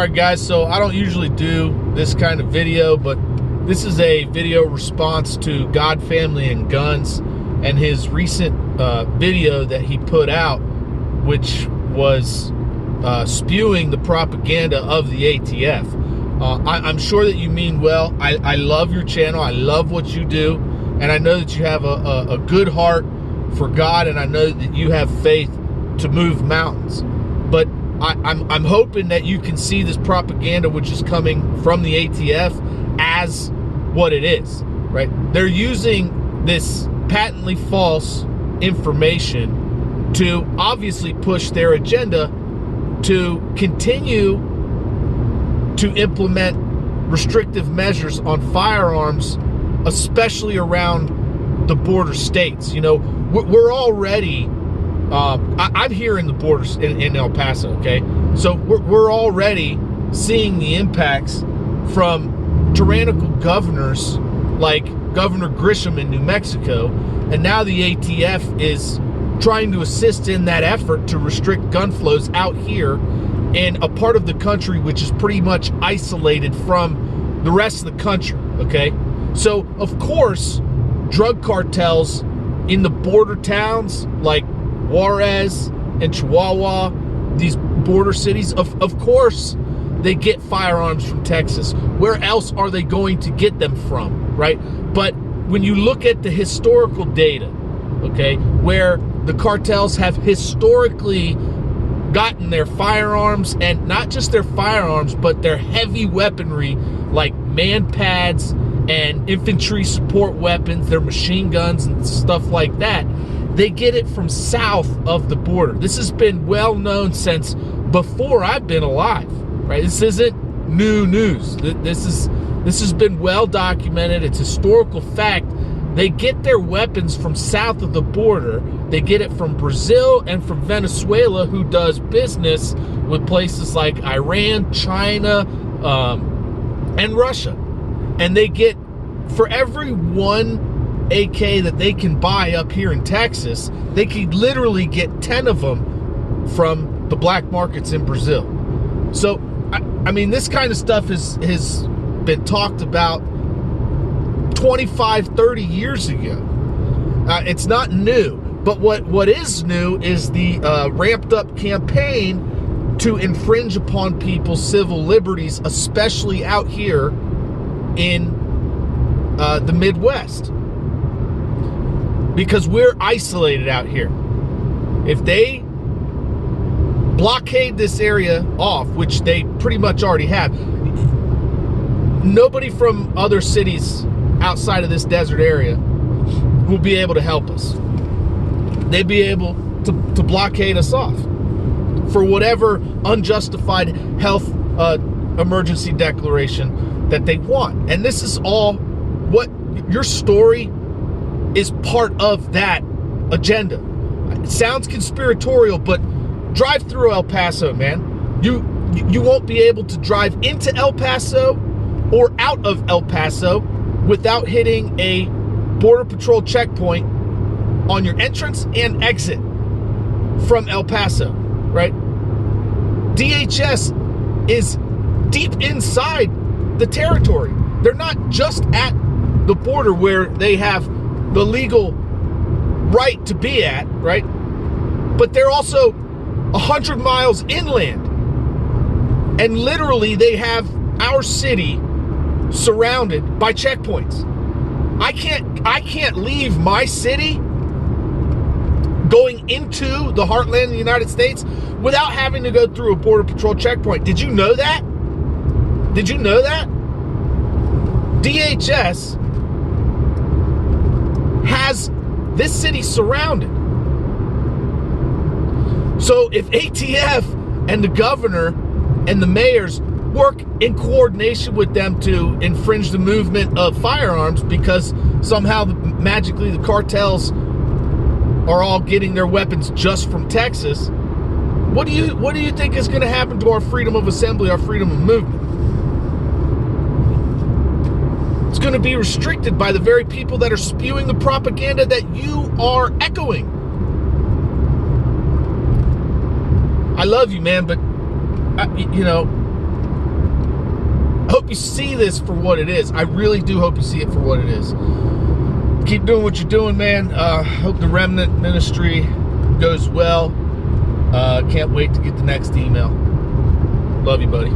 All right, guys, so I don't usually do this kind of video, but this is a video response to God, Family, and Guns and his recent video that he put out, which was spewing the propaganda of the ATF. I'm sure that you mean well. I love your channel. I love what you do. And I know that you have a good heart for God, and I know that you have faith to move mountains. But I'm hoping that you can see this propaganda which is coming from the ATF as what it is, right? They're using this patently false information to obviously push their agenda to continue to implement restrictive measures on firearms, especially around the border states. You know, we're already I'm here in the borders in El Paso, okay? So we're already seeing the impacts from tyrannical governors like Governor Grisham in New Mexico, and now the ATF is trying to assist in that effort to restrict gun flows out here in a part of the country which is pretty much isolated from the rest of the country, okay? So, of course, drug cartels in the border towns like Juarez and Chihuahua, these border cities, of course they get firearms from Texas. Where else are they going to get them from, right? But when you look at the historical data, okay, where the cartels have historically gotten their firearms, and not just their firearms, but their heavy weaponry like man-pads and infantry support weapons, their machine guns and stuff like that, they get it from south of the border. This has been well known since before I've been alive, right? This isn't new news. This has been well documented. It's historical fact. They get their weapons from south of the border. They get it from Brazil and from Venezuela, who does business with places like Iran, China, and Russia. And they get, for every one AK that they can buy up here in Texas, they could literally get 10 of them from the black markets in Brazil. So, I mean, this kind of stuff has been talked about 25, 30 years ago. It's not new, but what is new is the ramped up campaign to infringe upon people's civil liberties, especially out here in the Midwest, because we're isolated out here. If they blockade this area off, which they pretty much already have, nobody from other cities outside of this desert area will be able to help us. They'd be able to blockade us off for whatever unjustified health emergency declaration that they want. And this is all what your story is part of that agenda. It sounds conspiratorial, but drive through El Paso, man. You won't be able to drive into El Paso or out of El Paso without hitting a Border Patrol checkpoint on your entrance and exit from El Paso, right? DHS is deep inside the territory. They're not just at the border where they have the legal right to be at, right? But they're also 100 miles inland. And literally they have our city surrounded by checkpoints. I can't leave my city going into the heartland of the United States without having to go through a Border Patrol checkpoint. Did you know that? Did you know that? DHS has this city surrounded. So if ATF and the governor and the mayors work in coordination with them to infringe the movement of firearms because somehow magically the cartels are all getting their weapons just from Texas, what do you think is going to happen to our freedom of assembly, our freedom of movement? It's going to be restricted by the very people that are spewing the propaganda that you are echoing. I love you, man, but you know, I hope you see this for what it is. I really do hope you see it for what it is. Keep doing what you're doing, man. Hope the remnant ministry goes well. Can't wait to get the next email. Love you, buddy.